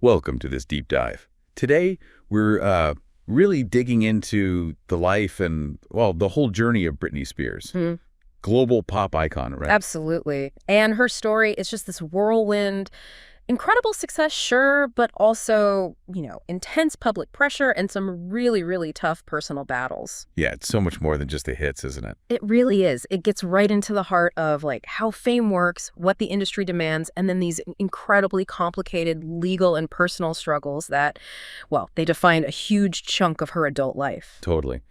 Welcome to this deep dive. Today, we're really digging into the life and, well, the whole journey of Britney Spears. Global pop icon, right? Absolutely. And her story is just this whirlwind, incredible success, sure, but also, intense public pressure and some really, really tough personal battles. Yeah, it's so much more than just the hits, isn't it? It really is. It gets right into the heart of how fame works, what the industry demands, and then these incredibly complicated legal and personal struggles that, well, they define a huge chunk of her adult life. Totally.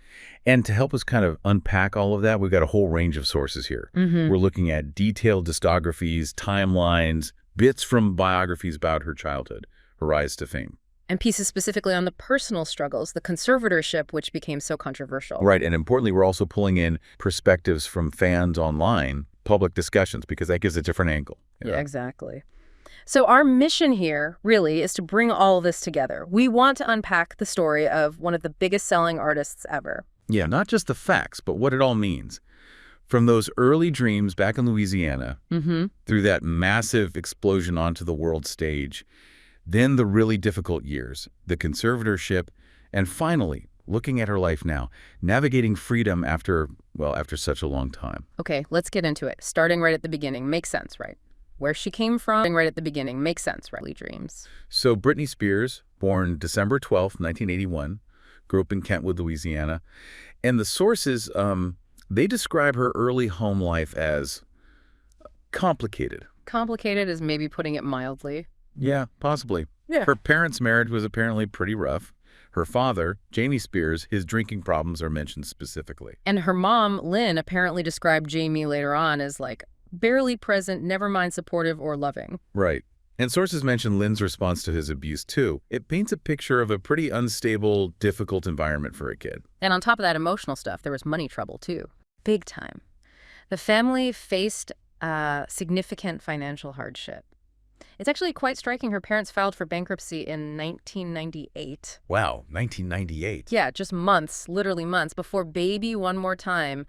And to help us kind of unpack all of that, we've got a whole range of sources here. We're looking at detailed discographies, timelines, bits from biographies about her childhood, her rise to fame. And pieces specifically on the personal struggles, the conservatorship, which became so controversial. Right, and importantly, we're also pulling in perspectives from fans online, public discussions, because that gives a different angle. Yeah, exactly. So our mission here, really, is to bring all this together. We want to unpack the story of one of the biggest selling artists ever. Yeah, not just the facts, but what it all means. From those early dreams back in Louisiana, through that massive explosion onto the world stage, then the really difficult years, the conservatorship, and finally, looking at her life now, navigating freedom after such a long time. Okay, let's get into it. Starting right at the beginning. Makes sense, right? Where she came from, right at the beginning. Makes sense, right? Early dreams. So Britney Spears, born December 12th, 1981, grew up in Kentwood, Louisiana. And the sources, they describe her early home life as complicated. Complicated is maybe putting it mildly. Yeah, possibly. Yeah. Her parents' marriage was apparently pretty rough. Her father, Jamie Spears, his drinking problems are mentioned specifically. And her mom, Lynn, apparently described Jamie later on as barely present, never mind supportive or loving. Right. And sources mention Lynn's response to his abuse, too. It paints a picture of a pretty unstable, difficult environment for a kid. And on top of that emotional stuff, there was money trouble, too. Big time. The family faced significant financial hardship. It's actually quite striking. Her parents filed for bankruptcy in 1998. Wow, 1998. Yeah, just months, literally months, before Baby One More Time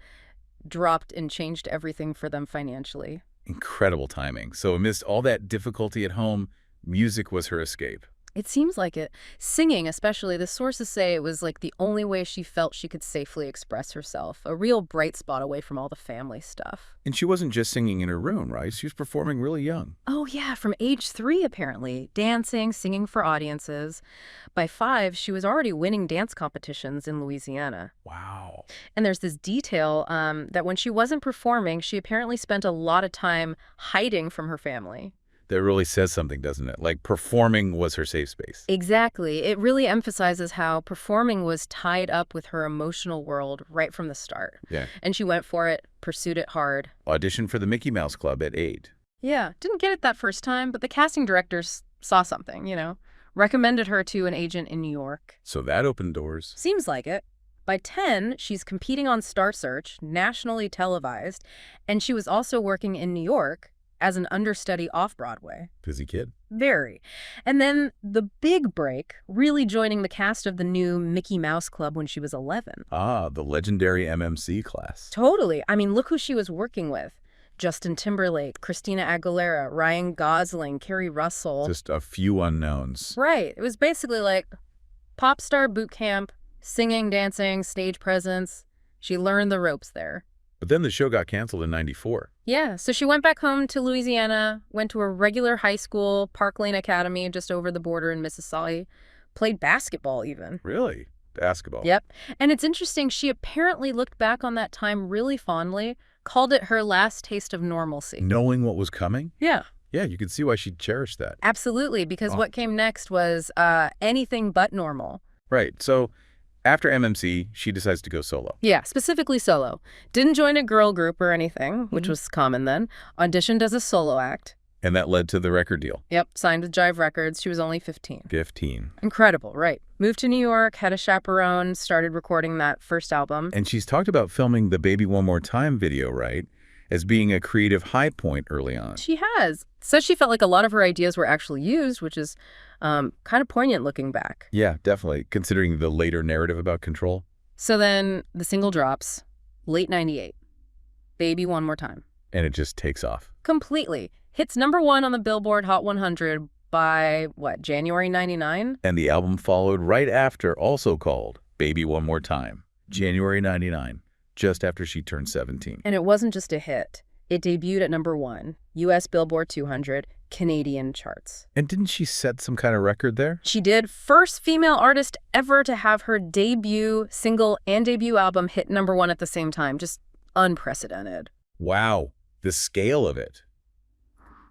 dropped and changed everything for them financially. Incredible timing. So amidst all that difficulty at home, music was her escape. It seems like it. Singing, especially, the sources say it was the only way she felt she could safely express herself. A real bright spot away from all the family stuff. And she wasn't just singing in her room, right? She was performing really young. Oh, yeah, from age 3, apparently. Dancing, singing for audiences. By 5, she was already winning dance competitions in Louisiana. Wow. And there's this detail that when she wasn't performing, she apparently spent a lot of time hiding from her family. That really says something, doesn't it? Like performing was her safe space. Exactly. It really emphasizes how performing was tied up with her emotional world right from the start. Yeah. And she went for it, pursued it hard. Auditioned for the Mickey Mouse Club at 8. Yeah. Didn't get it that first time, but the casting directors saw something, recommended her to an agent in New York. So that opened doors. Seems like it. By 10, she's competing on Star Search, nationally televised, and she was also working in New York as an understudy off-Broadway. Busy kid. Very. And then the big break, really joining the cast of the new Mickey Mouse Club when she was 11. Ah, the legendary MMC class. Totally. I mean, look who she was working with. Justin Timberlake, Christina Aguilera, Ryan Gosling, Kerry Russell. Just a few unknowns. Right. It was basically pop star boot camp, singing, dancing, stage presence. She learned the ropes there. But then the show got canceled in 94. Yeah, so she went back home to Louisiana, went to a regular high school, Park Lane Academy, just over the border in Mississippi, played basketball even. Really? Basketball? Yep. And it's interesting, she apparently looked back on that time really fondly, called it her last taste of normalcy. Knowing what was coming? Yeah. Yeah, you could see why she cherished that. Absolutely, because what came next was anything but normal. Right, so after MMC, she decides to go solo. Yeah, specifically solo. Didn't join a girl group or anything, which was common then. Auditioned as a solo act. And that led to the record deal. Yep, signed with Jive Records. She was only 15. 15. Incredible, right. Moved to New York, had a chaperone, started recording that first album. And she's talked about filming the Baby One More Time video, right, as being a creative high point early on. She has. Says she felt like a lot of her ideas were actually used, which is kind of poignant looking back. Yeah, definitely, considering the later narrative about control. So then the single drops, late 98. Baby One More Time. And it just takes off. Completely. Hits #1 on the Billboard Hot 100, by, what, January 99? And the album followed right after, also called Baby One More Time, January 99, just after she turned 17. And it wasn't just a hit. It debuted at #1, U.S. Billboard 200, Canadian charts. And didn't she set some kind of record there? She did. First female artist ever to have her debut single and debut album hit #1 at the same time. Just unprecedented. Wow, the scale of it.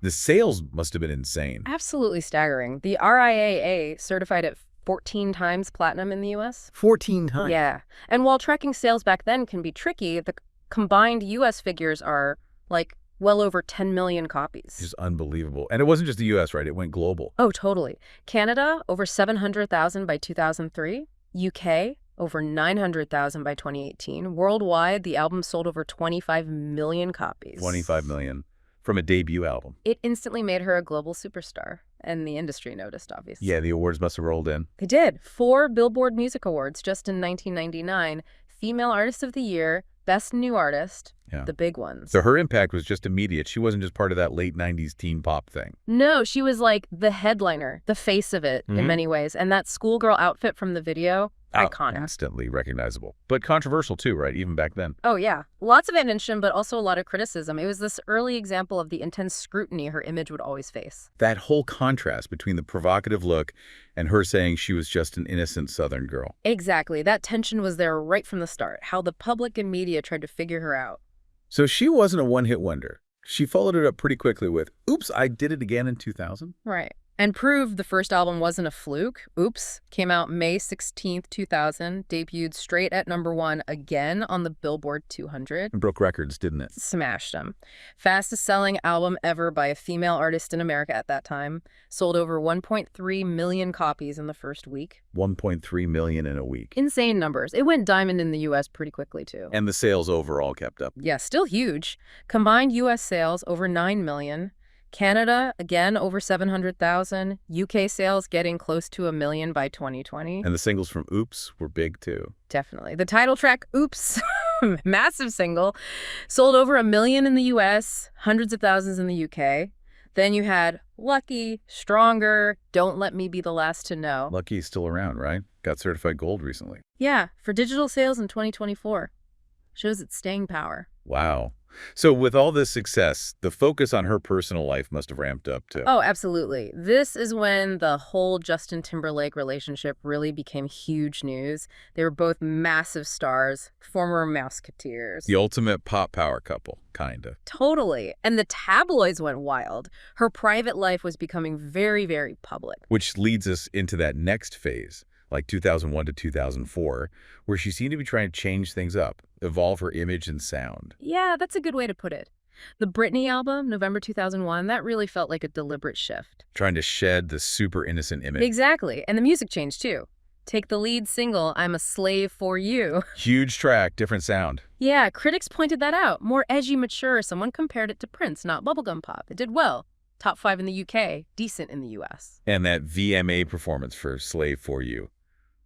The sales must have been insane. Absolutely staggering. The RIAA certified it 14 times platinum in the U.S. 14 times? Yeah. And while tracking sales back then can be tricky, the combined U.S. figures are like well over 10 million copies. Just unbelievable. And it wasn't just the U.S., right? It went global. Oh, totally. Canada, over 700,000 by 2003. UK, over 900,000 by 2018. Worldwide, the album sold over 25 million copies. 25 million from a debut album. It instantly made her a global superstar, and the industry noticed, obviously. Yeah, the awards must have rolled in. They did. 4 Billboard Music Awards just in 1999. Female Artist of the Year, Best New Artist, the big ones. So her impact was just immediate. She wasn't just part of that late 90s teen pop thing. No, she was like the headliner, the face of it in many ways. And that schoolgirl outfit from the video, iconic. Instantly recognizable. But controversial too, right? Even back then. Oh, yeah. Lots of attention, but also a lot of criticism. It was this early example of the intense scrutiny her image would always face. That whole contrast between the provocative look and her saying she was just an innocent Southern girl. Exactly. That tension was there right from the start, how the public and media tried to figure her out. So she wasn't a one-hit wonder. She followed it up pretty quickly with, Oops, I Did It Again in 2000. Right. And proved the first album wasn't a fluke. Oops came out May 16th, 2000, debuted straight at #1 again on the Billboard 200. And broke records, didn't it? Smashed them. Fastest selling album ever by a female artist in America at that time. Sold over 1.3 million copies in the first week. 1.3 million in a week. Insane numbers. It went diamond in the U.S. pretty quickly, too. And the sales overall kept up. Yeah, still huge. Combined U.S. sales over 9 million. Canada, again, over 700,000. UK sales getting close to 1 million by 2020. And the singles from Oops were big, too. Definitely. The title track, Oops, massive single, sold over 1 million in the US, hundreds of thousands in the UK. Then you had Lucky, Stronger, Don't Let Me Be the Last to Know. Lucky's still around, right? Got certified gold recently. Yeah, for digital sales in 2024. Shows its staying power. Wow. So with all this success, the focus on her personal life must have ramped up, too. Oh, absolutely. This is when the whole Justin Timberlake relationship really became huge news. They were both massive stars, former Mouseketeers. The ultimate pop power couple, kind of. Totally. And the tabloids went wild. Her private life was becoming very, very public. Which leads us into that next phase, like 2001 to 2004, where she seemed to be trying to change things up, evolve her image and sound. Yeah, that's a good way to put it. The Britney album, November 2001, that really felt like a deliberate shift. Trying to shed the super innocent image. Exactly. And the music changed, too. Take the lead single, I'm a Slave for You. Huge track, different sound. Yeah, critics pointed that out. More edgy, mature. Someone compared it to Prince, not bubblegum pop. It did well. Top 5 in the UK, decent in the US. And that VMA performance for Slave for You.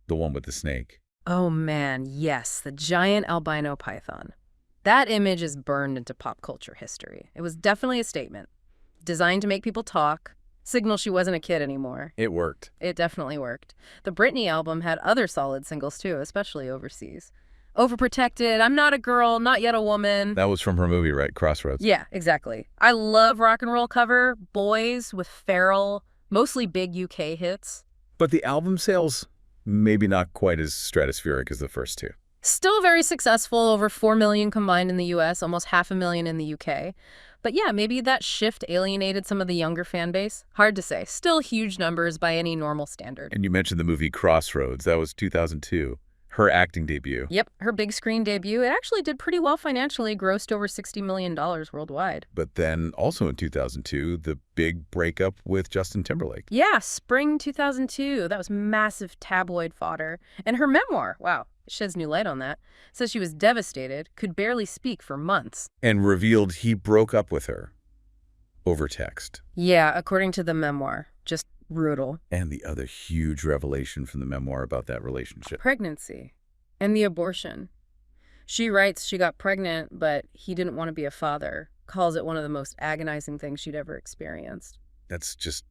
The one with the snake. Oh man, yes, the giant albino python. That image is burned into pop culture history. It was definitely a statement. Designed to make people talk, signal she wasn't a kid anymore. It worked. It definitely worked. The Britney album had other solid singles too, especially overseas. Overprotected, I'm Not a Girl, Not Yet a Woman. That was from her movie, right? Crossroads. Yeah, exactly. I love rock and roll cover, Boys with Pharrell, mostly big UK hits. But the album sales, maybe not quite as stratospheric as the first two. Still very successful, over 4 million combined in the US, almost 500,000 in the UK. But yeah, maybe that shift alienated some of the younger fan base. Hard to say. Still huge numbers by any normal standard. And you mentioned the movie Crossroads. That was 2002. Her acting debut. Yep, her big screen debut. It actually did pretty well financially, grossed over $60 million worldwide. But then also in 2002, the big breakup with Justin Timberlake. Yeah, spring 2002. That was massive tabloid fodder. And her memoir, wow, it sheds new light on that. Says she was devastated, could barely speak for months. And revealed he broke up with her over text. Yeah, according to the memoir. Just brutal. And the other huge revelation from the memoir about that relationship. Pregnancy and the abortion. She writes she got pregnant, but he didn't want to be a father. Calls it one of the most agonizing things she'd ever experienced. That's just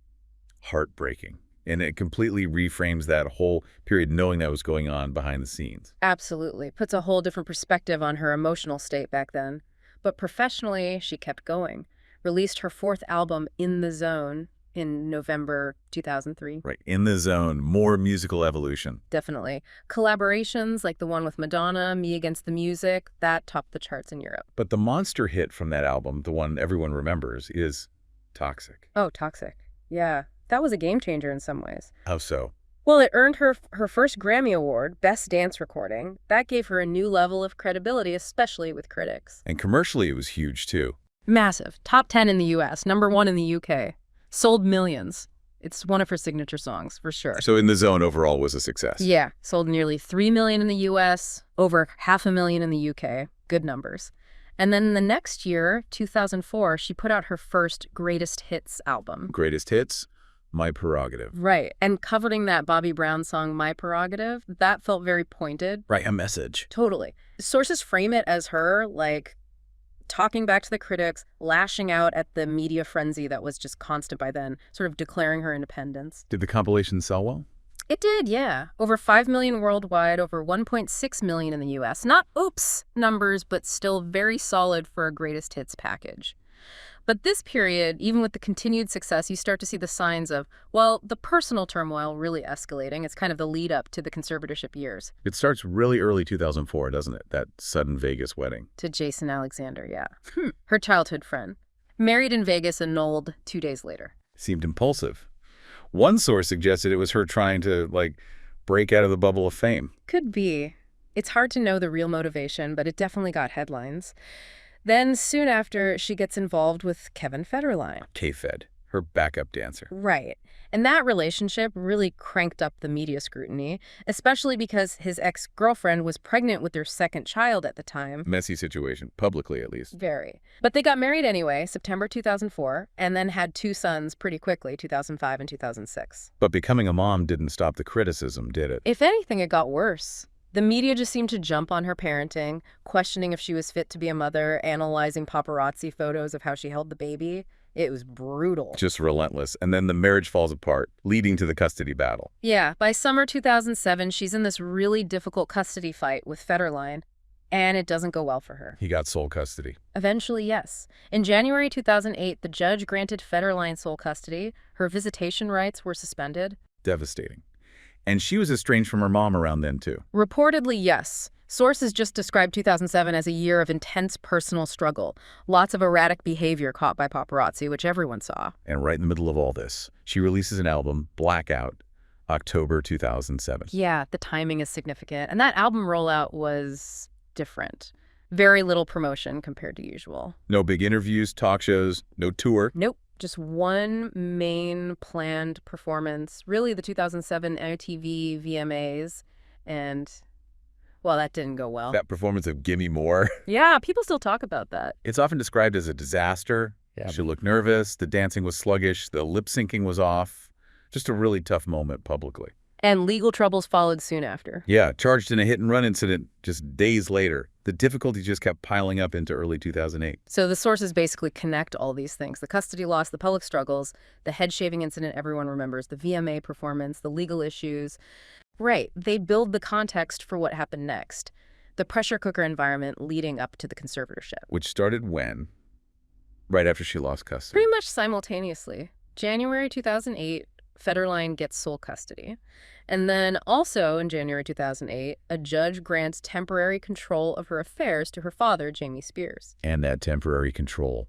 Heartbreaking. And it completely reframes that whole period knowing that was going on behind the scenes. Absolutely. Puts a whole different perspective on her emotional state back then. But professionally, she kept going. Released her fourth album, In the Zone, in November 2003. Right. In the Zone, more musical evolution. Definitely. Collaborations like the one with Madonna, Me Against the Music, that topped the charts in Europe. But the monster hit from that album, the one everyone remembers, is Toxic. Oh, Toxic. Yeah. That was a game changer in some ways. How so? Well, it earned her first Grammy Award, Best Dance Recording. That gave her a new level of credibility, especially with critics. And commercially, it was huge, too. Massive. Top 10 in the U.S., number 1 in the U.K. Sold millions. It's one of her signature songs, for sure. So In the Zone overall was a success. Yeah. Sold nearly 3 million in the U.S., over 500,000 in the U.K. Good numbers. And then the next year, 2004, she put out her first Greatest Hits album. Greatest Hits? My Prerogative. Right. And covering that Bobby Brown song, My Prerogative, that felt very pointed. Right, a message. Totally. Sources frame it as her, like, talking back to the critics, lashing out at the media frenzy that was just constant by then, sort of declaring her independence. Did the compilation sell well? It did, yeah. Over 5 million worldwide, over 1.6 million in the U.S. Not oops numbers, but still very solid for a greatest hits package. But this period, even with the continued success, you start to see the signs of, well, the personal turmoil really escalating. It's kind of the lead up to the conservatorship years. It starts really early 2004, doesn't it? That sudden Vegas wedding. To Jason Alexander, yeah. Her childhood friend. Married in Vegas, annulled 2 days later. Seemed impulsive. One source suggested it was her trying to, break out of the bubble of fame. Could be. It's hard to know the real motivation, but it definitely got headlines. Then, soon after, she gets involved with Kevin Federline. K-Fed, her backup dancer. Right. And that relationship really cranked up the media scrutiny, especially because his ex-girlfriend was pregnant with their second child at the time. Messy situation, publicly at least. Very. But they got married anyway, September 2004, and then had 2 sons pretty quickly, 2005 and 2006. But becoming a mom didn't stop the criticism, did it? If anything, it got worse. The media just seemed to jump on her parenting, questioning if she was fit to be a mother, analyzing paparazzi photos of how she held the baby. It was brutal. Just relentless. And then the marriage falls apart, leading to the custody battle. Yeah, by summer 2007, she's in this really difficult custody fight with Federline, and it doesn't go well for her. He got sole custody. Eventually, yes. In January 2008, the judge granted Federline sole custody. Her visitation rights were suspended. Devastating. And she was estranged from her mom around then, too. Reportedly, yes. Sources just described 2007 as a year of intense personal struggle. Lots of erratic behavior caught by paparazzi, which everyone saw. And right in the middle of all this, she releases an album, Blackout, October 2007. Yeah, the timing is significant. And that album rollout was different. Very little promotion compared to usual. No big interviews, talk shows, no tour. Nope. Just one main planned performance, really the 2007 MTV VMAs, and, well, that didn't go well. That performance of Gimme More. Yeah, people still talk about that. It's often described as a disaster. Yeah. She looked nervous, the dancing was sluggish, the lip syncing was off. Just a really tough moment publicly. And legal troubles followed soon after. Yeah, charged in a hit-and-run incident just days later. The difficulty just kept piling up into early 2008. So the sources basically connect all these things. The custody loss, the public struggles, the head-shaving incident everyone remembers, the VMA performance, the legal issues. Right. They build the context for what happened next. The pressure cooker environment leading up to the conservatorship. Which started when? Right after she lost custody. Pretty much simultaneously. January 2008, Federline gets sole custody. And then also in January 2008, a judge grants temporary control of her affairs to her father, Jamie Spears. And that temporary control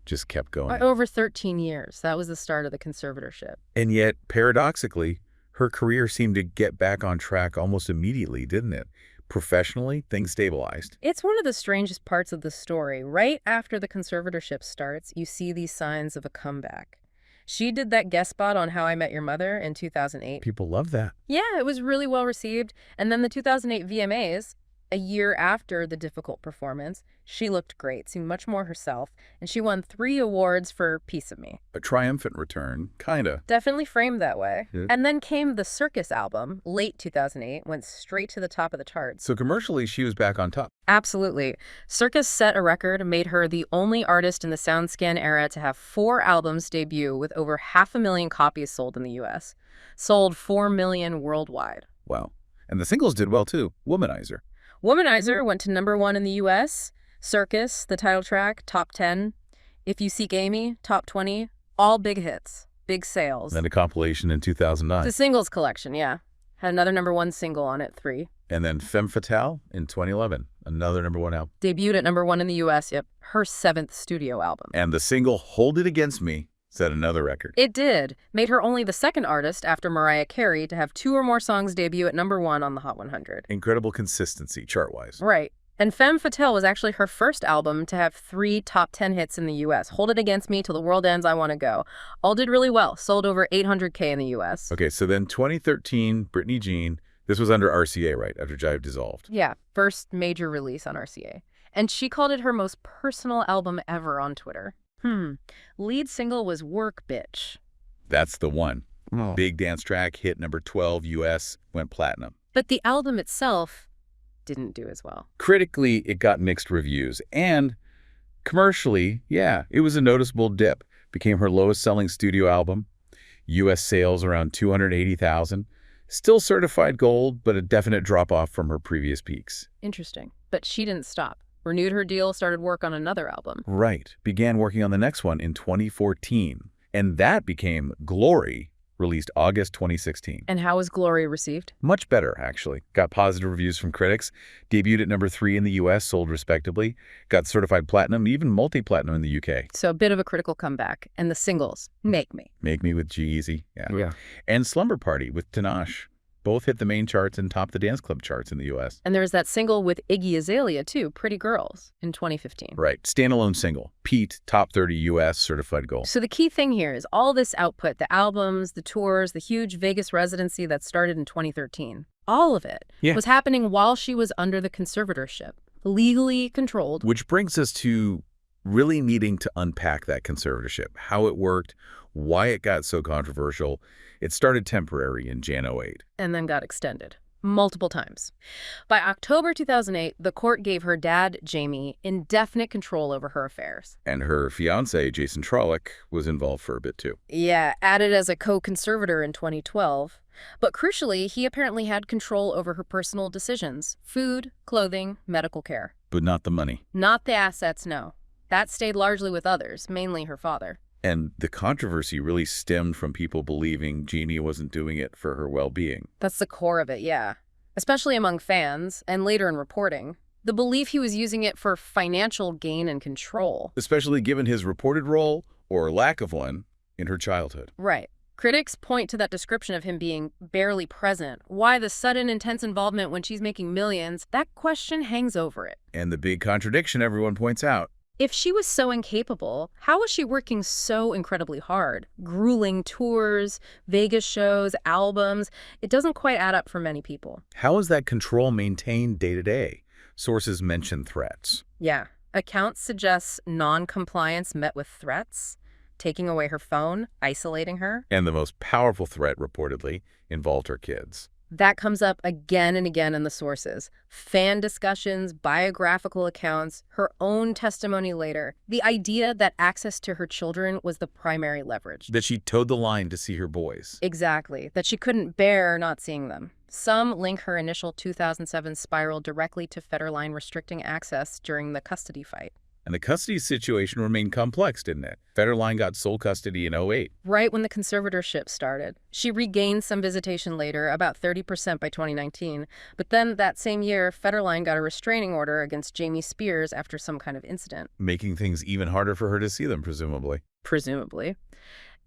just kept going. Over 13 years. That was the start of the conservatorship. And yet, paradoxically, her career seemed to get back on track almost immediately, didn't it? Professionally, things stabilized. It's one of the strangest parts of the story. Right after the conservatorship starts, you see these signs of a comeback. She did that guest spot on How I Met Your Mother in 2008. People love that. Yeah, it was really well received. And then the 2008 VMAs, A year after the difficult performance, she looked great, seemed much more herself, and she won 3 awards for Piece of Me. A triumphant return, kinda. Definitely framed that way. Yeah. And then came the Circus album, late 2008, went straight to the top of the charts. So commercially, she was back on top. Absolutely. Circus set a record and made her the only artist in the SoundScan era to have 4 albums debut with over 500,000 copies sold in the US. Sold 4 million worldwide. Wow. And the singles did well, too. Womanizer. Womanizer went to #1 in the US. Circus, the title track, top 10. If You Seek Amy, top 20. All big hits, big sales. Then a compilation in 2009. The singles collection, yeah. Had another #1 single on it, 3. And then Femme Fatale in 2011, another #1 album. Debuted at #1 in the US, yep. Her 7th studio album. And the single Hold It Against Me set another record. It did. Made her only the 2nd artist after Mariah Carey to have 2 or more songs debut at #1 on the Hot 100. Incredible consistency, chart-wise. Right. And Femme Fatale was actually her first album to have 3 top 10 hits in the US. Hold It Against Me, Till the World Ends, I Wanna Go. All did really well. Sold over 800K in the US. Okay, so then 2013, Britney Jean. This was under RCA, right, after Jive dissolved. Yeah, first major release on RCA. And she called it her most personal album ever on Twitter. Lead single was Work Bitch. That's the one. Oh. Big dance track, hit #12 US, went platinum. But the album itself didn't do as well. Critically, it got mixed reviews. And commercially, yeah, it was a noticeable dip. Became her lowest-selling studio album. US sales around 280,000. Still certified gold, but a definite drop-off from her previous peaks. Interesting. But she didn't stop. Renewed her deal, started work on another album. Right. Began working on the next one in 2014. And that became Glory, released August 2016. And how was Glory received? Much better, actually. Got positive reviews from critics. Debuted at #3 in the US, sold respectably. Got certified platinum, even multi-platinum in the UK. So a bit of a critical comeback. And the singles, Make Me. Make Me with G-Eazy. Yeah. And Slumber Party with Tinashe. Both hit the main charts and topped the dance club charts in the US. And there was that single with Iggy Azalea, too, Pretty Girls, in 2015. Right. Standalone single. Pete, top 30 US, certified gold. So the key thing here is all this output, the albums, the tours, the huge Vegas residency that started in 2013. All of it was happening while she was under the conservatorship, legally controlled. Which brings us to really needing to unpack that conservatorship, how it worked, why it got so controversial. It started temporary in Jan 08. And then got extended multiple times. By October 2008, the court gave her dad, Jamie, indefinite control over her affairs. And her fiancé, Jason Trollock, was involved for a bit too. Yeah, added as a co-conservator in 2012. But crucially, he apparently had control over her personal decisions: food, clothing, medical care. But not the money. Not the assets, no. That stayed largely with others, mainly her father. And the controversy really stemmed from people believing Jeannie wasn't doing it for her well-being. That's the core of it, yeah. Especially among fans, and later in reporting. The belief he was using it for financial gain and control. Especially given his reported role, or lack of one, in her childhood. Right. Critics point to that description of him being barely present. Why the sudden intense involvement when she's making millions? That question hangs over it. And the big contradiction everyone points out. If she was so incapable, how was she working so incredibly hard? Grueling tours, Vegas shows, albums. It doesn't quite add up for many people. How is that control maintained day to day? Sources mention threats. Yeah. Accounts suggest non-compliance met with threats, taking away her phone, isolating her. And the most powerful threat, reportedly, involved her kids. That comes up again and again in the sources. Fan discussions, biographical accounts, her own testimony later. The idea that access to her children was the primary leverage. That she towed the line to see her boys. Exactly. That she couldn't bear not seeing them. Some link her initial 2007 spiral directly to Federline restricting access during the custody fight. And the custody situation remained complex, didn't it? Federline got sole custody in 08. Right when the conservatorship started. She regained some visitation later, about 30% by 2019. But then that same year, Federline got a restraining order against Jamie Spears after some kind of incident. Making things even harder for her to see them, presumably. Presumably.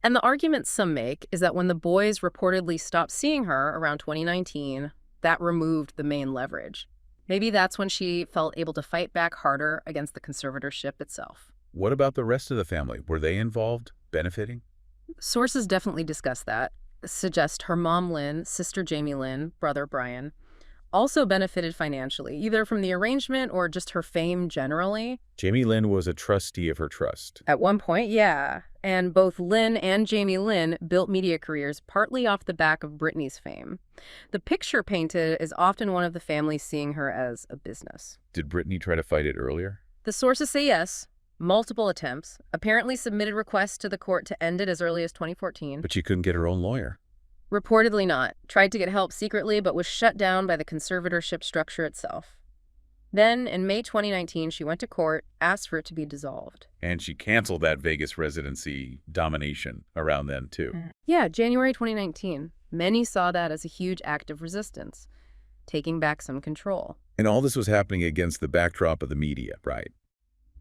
And the argument some make is that when the boys reportedly stopped seeing her around 2019, that removed the main leverage. Maybe that's when she felt able to fight back harder against the conservatorship itself. What about the rest of the family? Were they involved, benefiting? Sources definitely discuss that, suggest her mom Lynn, sister Jamie Lynn, brother Brian, also benefited financially, either from the arrangement or just her fame generally. Jamie Lynn was a trustee of her trust. At one point, yeah. And both Lynn and Jamie Lynn built media careers partly off the back of Britney's fame. The picture painted is often one of the family seeing her as a business. Did Britney try to fight it earlier? The sources say yes. Multiple attempts. Apparently submitted requests to the court to end it as early as 2014. But she couldn't get her own lawyer. Reportedly not. Tried to get help secretly, but was shut down by the conservatorship structure itself. Then, in May 2019, she went to court, asked for it to be dissolved. And she canceled that Vegas residency domination around then, too. Yeah, January 2019. Many saw that as a huge act of resistance, taking back some control. And all this was happening against the backdrop of the media, right?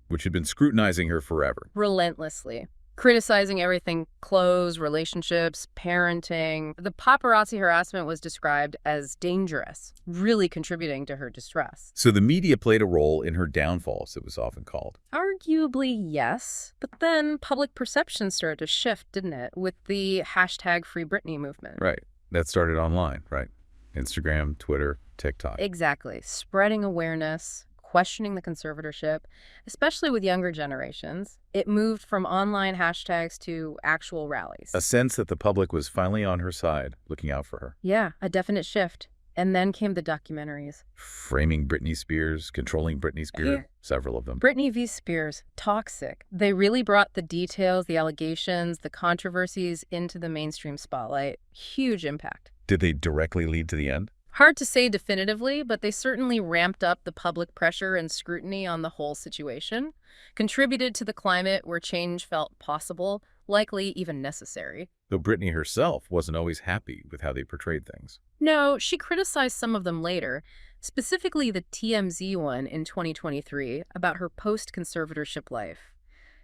Which had been scrutinizing her forever. Relentlessly. Criticizing everything: clothes, relationships, parenting. The paparazzi harassment was described as dangerous, really contributing to her distress. So the media played a role in her downfall, as it was often called. Arguably, yes. But then public perception started to shift, didn't it? With the hashtag Free Britney movement. Right. That started online, right? Instagram, Twitter, TikTok. Exactly. Spreading awareness, questioning the conservatorship, especially with younger generations. It moved from online hashtags to actual rallies. A sense that the public was finally on her side, looking out for her. Yeah, a definite shift. And then came the documentaries. Framing Britney Spears, Controlling Britney Spears, several of them. Britney v. Spears, toxic. They really brought the details, the allegations, the controversies into the mainstream spotlight. Huge impact. Did they directly lead to the end? Hard to say definitively, but they certainly ramped up the public pressure and scrutiny on the whole situation, contributed to the climate where change felt possible, likely even necessary. Though Britney herself wasn't always happy with how they portrayed things. No, she criticized some of them later, specifically the TMZ one in 2023 about her post-conservatorship life.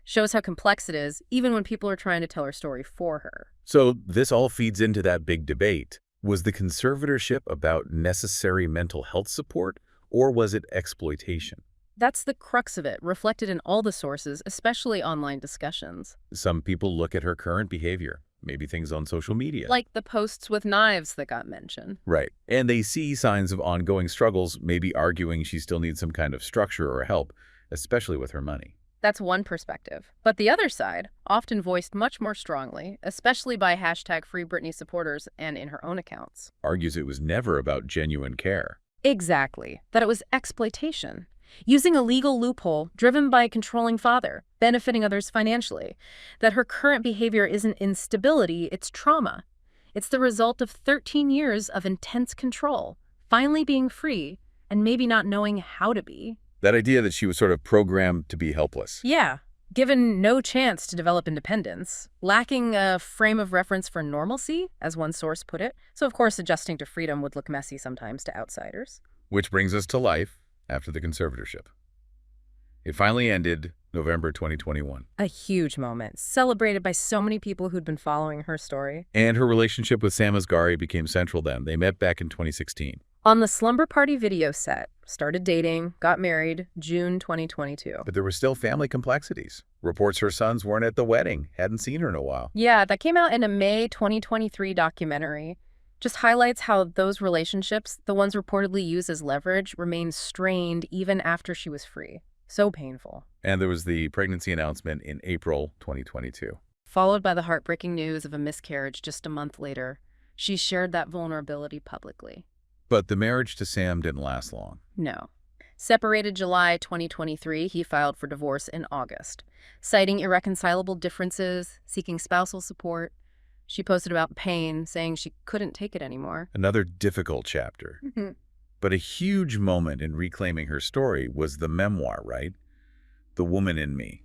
Shows how complex it is, even when people are trying to tell her story for her. So this all feeds into that big debate. Was the conservatorship about necessary mental health support, or was it exploitation? That's the crux of it, reflected in all the sources, especially online discussions. Some people look at her current behavior, maybe things on social media. Like the posts with knives that got mentioned. Right. And they see signs of ongoing struggles, maybe arguing she still needs some kind of structure or help, especially with her money. That's one perspective. But the other side, often voiced much more strongly, especially by hashtag Free Britney supporters and in her own accounts, argues it was never about genuine care. Exactly. That it was exploitation. Using a legal loophole driven by a controlling father, benefiting others financially. That her current behavior isn't instability, it's trauma. It's the result of 13 years of intense control, finally being free, and maybe not knowing how to be. That idea that she was sort of programmed to be helpless. Yeah. Given no chance to develop independence, lacking a frame of reference for normalcy, as one source put it. So, of course, adjusting to freedom would look messy sometimes to outsiders. Which brings us to life after the conservatorship. It finally ended November 2021. A huge moment, celebrated by so many people who'd been following her story. And her relationship with Sam Asghari became central then. They met back in 2016. On the Slumber Party video set, started dating, got married, June 2022. But there were still family complexities. Reports her sons weren't at the wedding, hadn't seen her in a while. Yeah, that came out in a May 2023 documentary. Just highlights how those relationships, the ones reportedly used as leverage, remained strained even after she was free. So painful. And there was the pregnancy announcement in April 2022. Followed by the heartbreaking news of a miscarriage just a month later. She shared that vulnerability publicly. But the marriage to Sam didn't last long. No. Separated July 2023, he filed for divorce in August, citing irreconcilable differences, seeking spousal support. She posted about pain, saying she couldn't take it anymore. Another difficult chapter. But a huge moment in reclaiming her story was the memoir, right? The Woman in Me,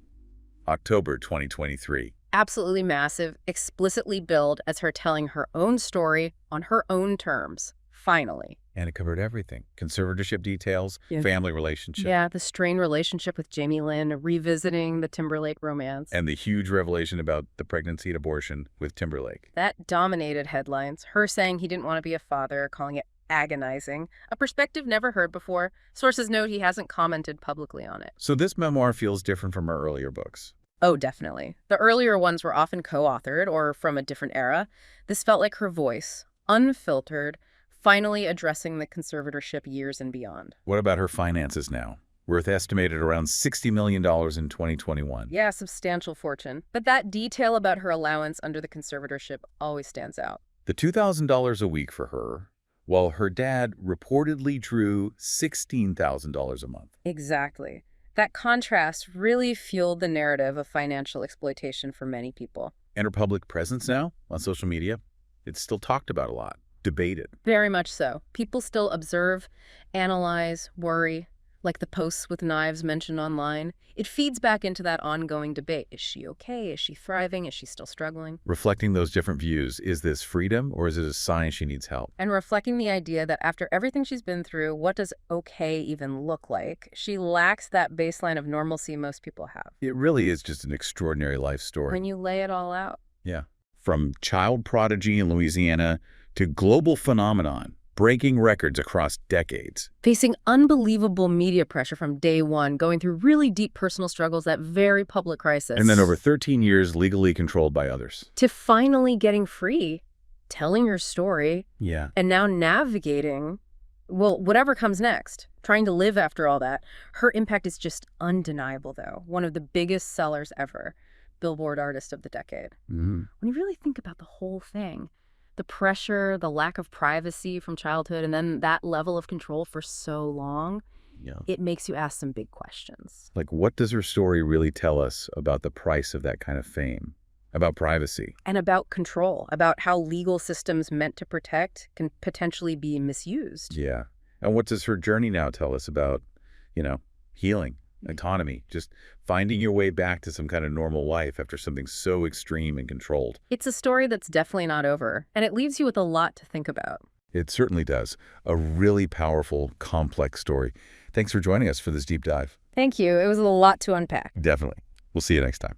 October 2023. Absolutely massive, explicitly billed as her telling her own story on her own terms. Finally. And it covered everything. Conservatorship details, family relationship. Yeah, the strained relationship with Jamie Lynn, revisiting the Timberlake romance. And the huge revelation about the pregnancy and abortion with Timberlake. That dominated headlines. Her saying he didn't want to be a father, calling it agonizing. A perspective never heard before. Sources note he hasn't commented publicly on it. So this memoir feels different from her earlier books. Oh, definitely. The earlier ones were often co-authored or from a different era. This felt like her voice, unfiltered, finally addressing the conservatorship years and beyond. What about her finances now? Worth estimated around $60 million in 2021. Yeah, substantial fortune. But that detail about her allowance under the conservatorship always stands out. The $2,000 a week for her, while her dad reportedly drew $16,000 a month. Exactly. That contrast really fueled the narrative of financial exploitation for many people. And her public presence now on social media, it's still talked about a lot, debated. Very much so. People still observe, analyze, worry, like the posts with knives mentioned online. It feeds back into that ongoing debate. Is she okay? Is she thriving? Is she still struggling? Reflecting those different views, is this freedom or is it a sign she needs help? And reflecting the idea that after everything she's been through, what does okay even look like? She lacks that baseline of normalcy most people have. It really is just an extraordinary life story. When you lay it all out. Yeah. From child prodigy in Louisiana to global phenomenon, breaking records across decades. Facing unbelievable media pressure from day one, going through really deep personal struggles, that very public crisis. And then over 13 years legally controlled by others. To finally getting free, telling your story, Yeah. and now navigating, well, whatever comes next, trying to live after all that. Her impact is just undeniable, though. One of the biggest sellers ever. Billboard Artist of the Decade. Mm-hmm. When you really think about the whole thing, the pressure, the lack of privacy from childhood, and then that level of control for so long, Yeah. it makes you ask some big questions. Like, what does her story really tell us about the price of that kind of fame? About privacy? And about control, about how legal systems meant to protect can potentially be misused. Yeah. And what does her journey now tell us about, healing, autonomy, just finding your way back to some kind of normal life after something so extreme and controlled? It's a story that's definitely not over, and it leaves you with a lot to think about. It certainly does. A really powerful, complex story. Thanks for joining us for this deep dive. Thank you. It was a lot to unpack. Definitely. We'll see you next time.